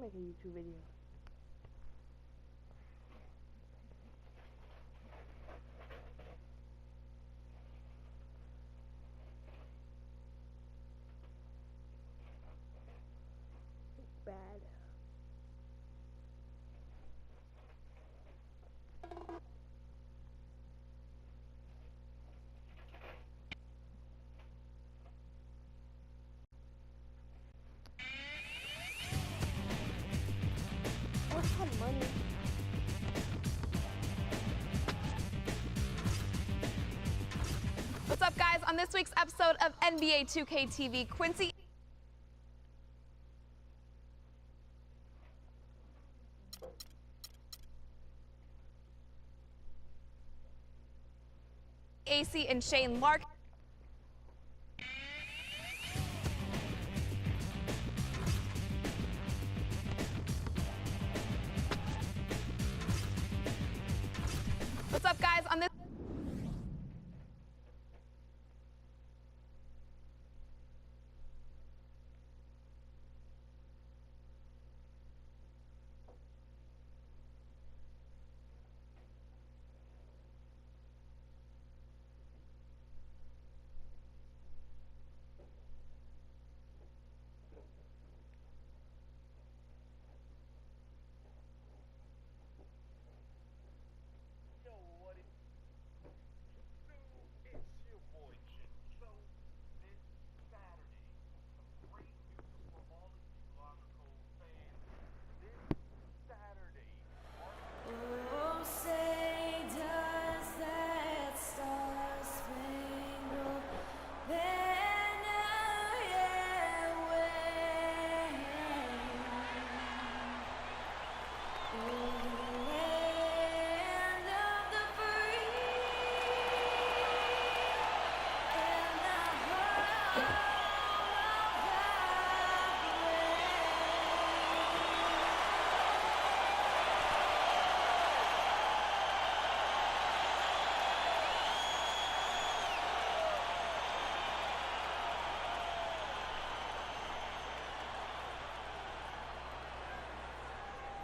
make a YouTube video. It's bad. What's that money? What's up, guys? On this week's episode of NBA 2K TV, Quincy AC and Shane Lark. What's up, guys? On this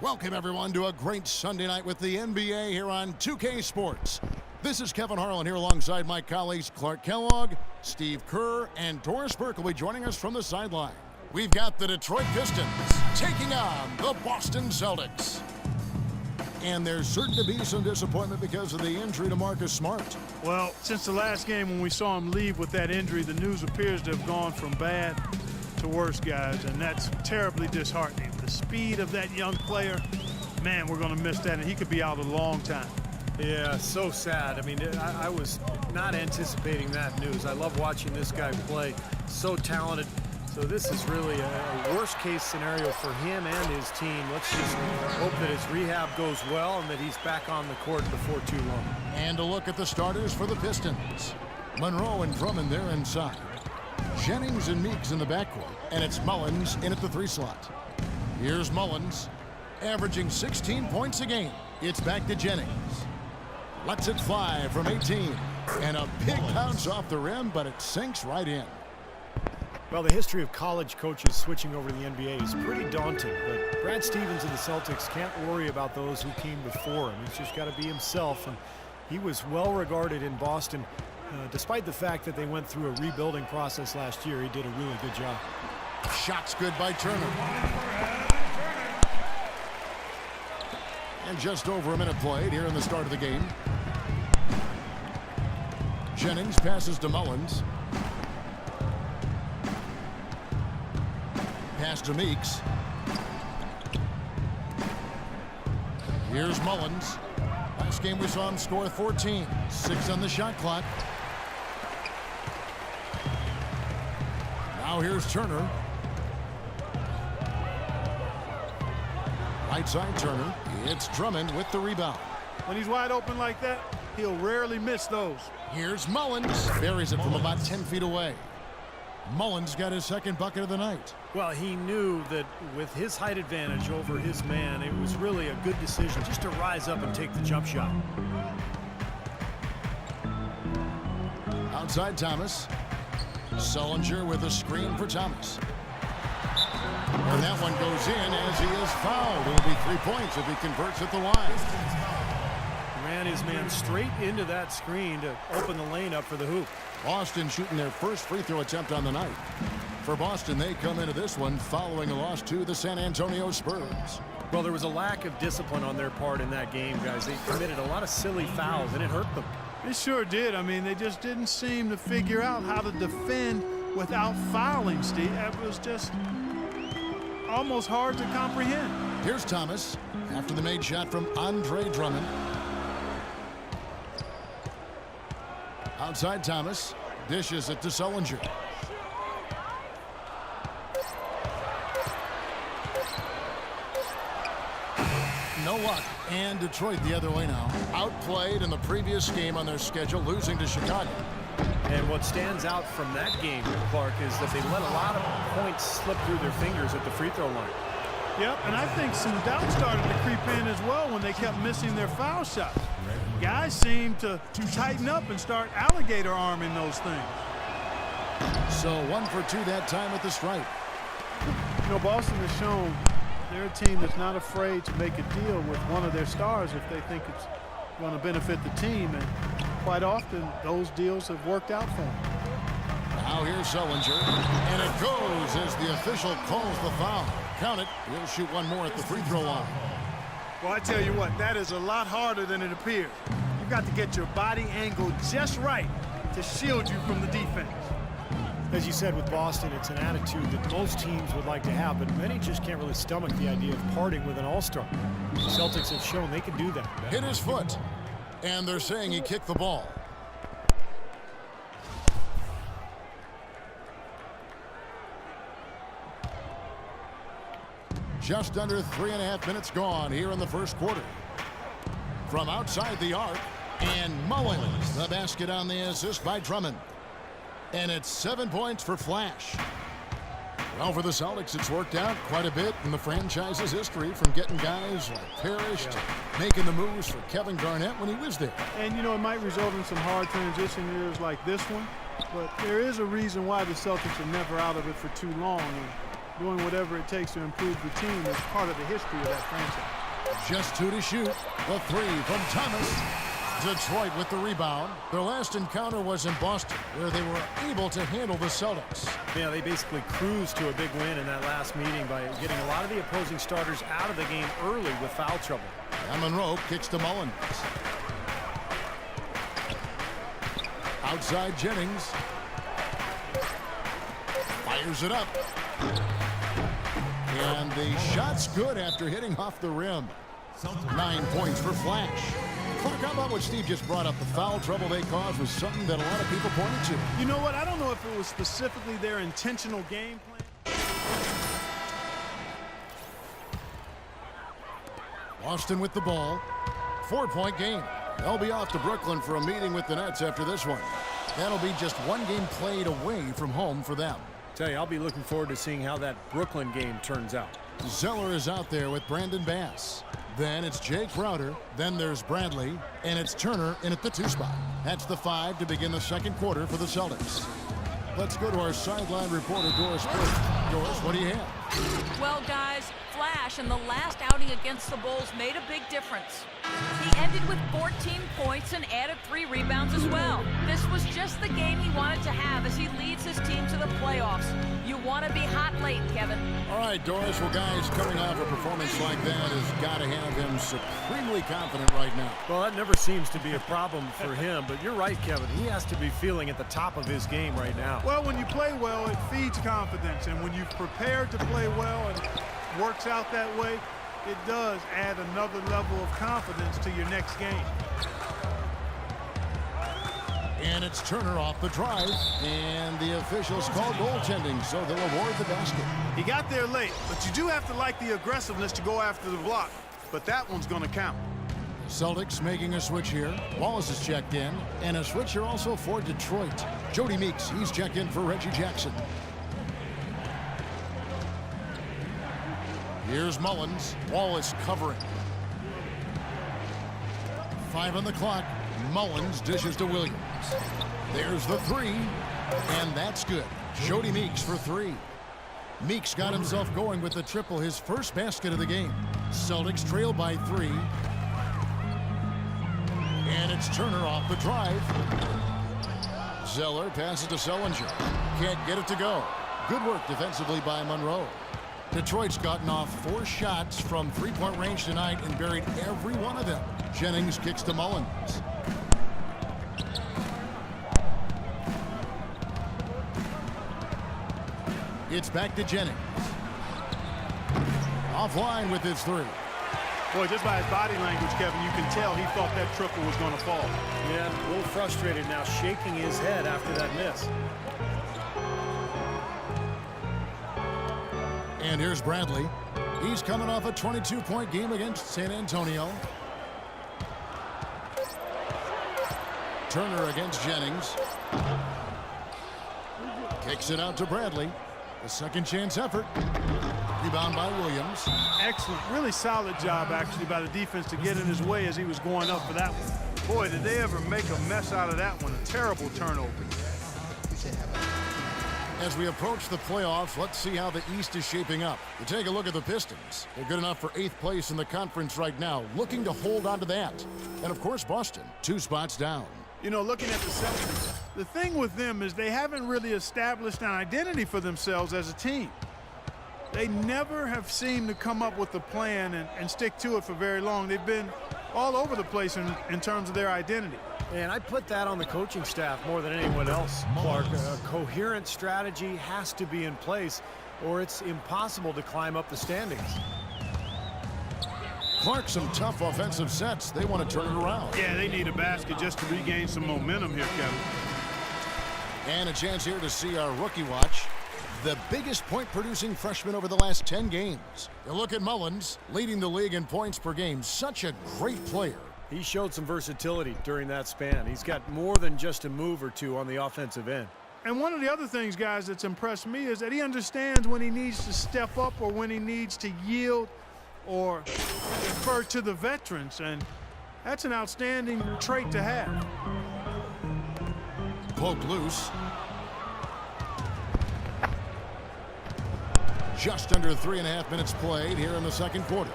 Welcome, everyone, to a great Sunday night with the NBA here on 2K Sports. This is Kevin Harlan here alongside my colleagues Clark Kellogg, Steve Kerr, and Doris Burke will be joining us from the sideline. We've got the Detroit Pistons taking on the Boston Celtics. And there's certain to be some disappointment because of the injury to Marcus Smart. Well, since the last game when we saw him leave with that injury, the news appears to have gone from bad to worse, guys, and that's terribly disheartening. The speed of that young player, man, we're going to miss that, and he could be out a long time. Yeah, so sad. I mean, I was not anticipating that news. I love watching this guy play. So talented. So this is really a worst-case scenario for him and his team. Let's just hope that his rehab goes well and that he's back on the court before too long. And a look at the starters for the Pistons. Monroe and Drummond there inside. Jennings and Meeks in the backcourt. And it's Mullins in at the 3 slot. Here's Mullins, averaging 16 points a game. It's back to Jennings. Lets it fly from 18. And a big bounce off the rim, but it sinks right in. Well, the history of college coaches switching over to the NBA is pretty daunting, but Brad Stevens and the Celtics can't worry about those who came before him. He's just got to be himself, and he was well regarded in Boston. Despite the fact that they went through a rebuilding process last year, he did a really good job. Shots good by Turner. And just over a minute played here in the start of the game. Jennings passes to Mullins. Pass to Meeks. Here's Mullins. Last game we saw him score 14. 6 on the shot clock. Now here's Turner. Right side Turner. It's Drummond with the rebound. When he's wide open like that, he'll rarely miss those. Here's Mullins. Buries it from about 10 feet away. Mullins got his second bucket of the night. Well, he knew that with his height advantage over his man, it was really a good decision just to rise up and take the jump shot. Outside Thomas. Sullinger with a screen for Thomas. And that one goes in as he is fouled. It'll be 3 points if he converts at the line. Ran his man straight into that screen to open the lane up for the hoop. Boston shooting their first free throw attempt on the night. For Boston, they come into this one following a loss to the San Antonio Spurs. Well, there was a lack of discipline on their part in that game, guys. They committed a lot of silly fouls, and it hurt them. It sure did. I mean, they just didn't seem to figure out how to defend without fouling, Steve. It was just almost hard to comprehend. Here's Thomas after the made shot from Andre Drummond. Outside Thomas. Dishes it to Sullinger. No luck. And Detroit the other way now. Outplayed in the previous game on their schedule, losing to Chicago. And what stands out from that game, Clark, is that they let a lot of points slip through their fingers at the free throw line. Yep, and I think some doubt started to creep in as well when they kept missing their foul shots. Guys seem to tighten up and start alligator arming those things. So 1 for 2 that time at the stripe. You know, Boston has shown they're a team that's not afraid to make a deal with one of their stars if they think it's going to benefit the team, and quite often those deals have worked out for them. Now here's Sullinger, and it goes as the official calls the foul. Count it. He'll shoot one more at the free throw line. Well, I tell you what, that is a lot harder than it appears. You've got to get your body angle just right to shield you from the defense. As you said with Boston, it's an attitude that most teams would like to have, but many just can't really stomach the idea of parting with an all-star. The Celtics have shown they can do that. Hit his foot, and they're saying he kicked the ball. Just under 3.5 minutes gone here in the first quarter. From outside the arc, and Mullins, the basket on the assist by Drummond. And it's 7 points for Flash. Well, for the Celtics, it's worked out quite a bit in the franchise's history, from getting guys like Parrish to making the moves for Kevin Garnett when he was there. And, you know, it might result in some hard transition years like this one, but there is a reason why the Celtics are never out of it for too long, and doing whatever it takes to improve the team is part of the history of that franchise. Just 2 to shoot. The 3 from Thomas. Detroit with the rebound. Their last encounter was in Boston, where they were able to handle the Celtics. Yeah, they basically cruised to a big win in that last meeting by getting a lot of the opposing starters out of the game early with foul trouble. And Monroe kicks to Mullins. Outside Jennings. Fires it up. And the shot's good after hitting off the rim. 9 points for Flash. Clark, how about what Steve just brought up? The foul trouble they caused was something that a lot of people pointed to. You know what? I don't know if it was specifically their intentional game plan. Boston with the ball. 4-point game. They'll be off to Brooklyn for a meeting with the Nets after this one. That'll be just one game played away from home for them. Tell you, I'll be looking forward to seeing how that Brooklyn game turns out. Zeller is out there with Brandon Bass. Then it's Jake Crowder. Then there's Bradley. And it's Turner in at the 2 spot. That's the 5 to begin the second quarter for the Celtics. Let's go to our sideline reporter, Doris Burke. Doris, what do you have? Well, guys, Flash in the last outing against the Bulls made a big difference. He ended with 14 points and added 3 rebounds as well. This was just the game he wanted to have as he leads his team to the playoffs. You want to be hot late, Kevin. All right, Doris. Well, guys, coming off a performance like that has got to have him supremely confident right now. Well, that never seems to be a problem for him, but you're right, Kevin. He has to be feeling at the top of his game right now. Well, when you play well, it feeds confidence, and when you've prepared to play well and it works out that way, it does add another level of confidence to your next game. And it's Turner off the drive, and the officials call goaltending, so they'll award the basket. He got there late, but you do have to like the aggressiveness to go after the block. But that one's going to count. Celtics making a switch here. Wallace is checked in, and a switch here also for Detroit. Jody Meeks, he's checked in for Reggie Jackson. Here's Mullins. Wallace covering. 5 on the clock. Mullins dishes to Williams. There's the 3, and that's good. Jody Meeks for 3. Meeks got himself going with the triple, his first basket of the game. Celtics trail by 3. And it's Turner off the drive. Zeller passes to Sullinger. Can't get it to go. Good work defensively by Monroe. Detroit's gotten off 4 shots from three-point range tonight and buried every one of them. Jennings kicks to Mullins. It's back to Jennings. Offline with his 3. Boy, just by his body language, Kevin, you can tell he thought that triple was going to fall. Yeah, a little frustrated now, shaking his head after that miss. And here's Bradley. He's coming off a 22-point game against San Antonio. Turner against Jennings. Kicks it out to Bradley. A second chance effort. Rebound by Williams. Excellent, really solid job actually by the defense to get in his way as he was going up for that one. Boy, did they ever make a mess out of that one. A terrible turnover. As we approach the playoffs, let's see how the East is shaping up. You take a look at the Pistons. They're good enough for 8th place in the conference right now, looking to hold on to that. And of course, Boston, 2 spots down. You know, looking at the Celtics, the thing with them is they haven't really established an identity for themselves as a team. They never have seemed to come up with a plan and stick to it for very long. They've been all over the place in terms of their identity. And I put that on the coaching staff more than anyone else, Clark. A coherent strategy has to be in place, or it's impossible to climb up the standings. Clark, some tough offensive sets. They want to turn it around. Yeah, they need a basket just to regain some momentum here, Kevin. And a chance here to see our rookie watch. The biggest point-producing freshman over the last 10 games. You look at Mullins, leading the league in points per game. Such a great player. He showed some versatility during that span. He's got more than just a move or two on the offensive end. And one of the other things, guys, that's impressed me is that he understands when he needs to step up or when he needs to yield or defer to the veterans, and that's an outstanding trait to have. Poked loose. Just under 3.5 minutes played here in the second quarter.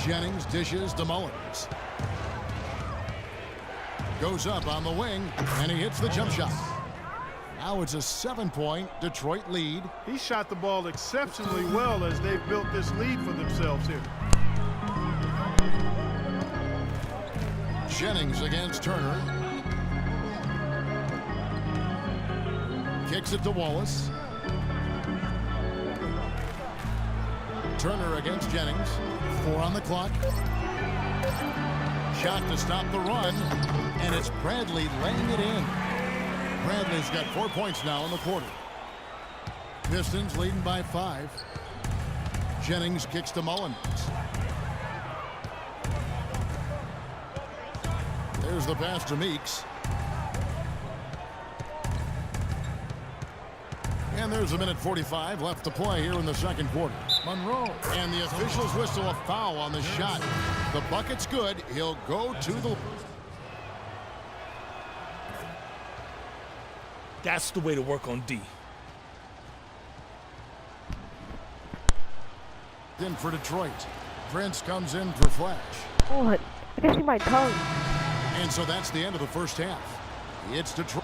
Jennings dishes to Mullins. Goes up on the wing, and he hits the jump shot. Now it's a 7-point Detroit lead. He shot the ball exceptionally well as they've built this lead for themselves here. Jennings against Turner. Kicks it to Wallace. Turner against Jennings. 4 on the clock. Shot to stop the run, and it's Bradley laying it in. Bradley's got 4 points now in the quarter. Pistons leading by 5. Jennings kicks to Mullins. There's the pass to Meeks. And there's a minute 45 left to play here in the second quarter. Monroe. And the officials whistle a foul on the shot. The bucket's good. He'll go to the... That's the way to work on D. In for Detroit. Prince comes in for Flash. Oh, I can see my tongue. And so that's the end of the first half. It's Detroit.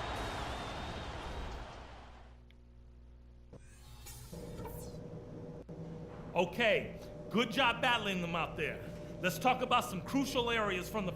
Okay, good job battling them out there. Let's talk about some crucial areas from the...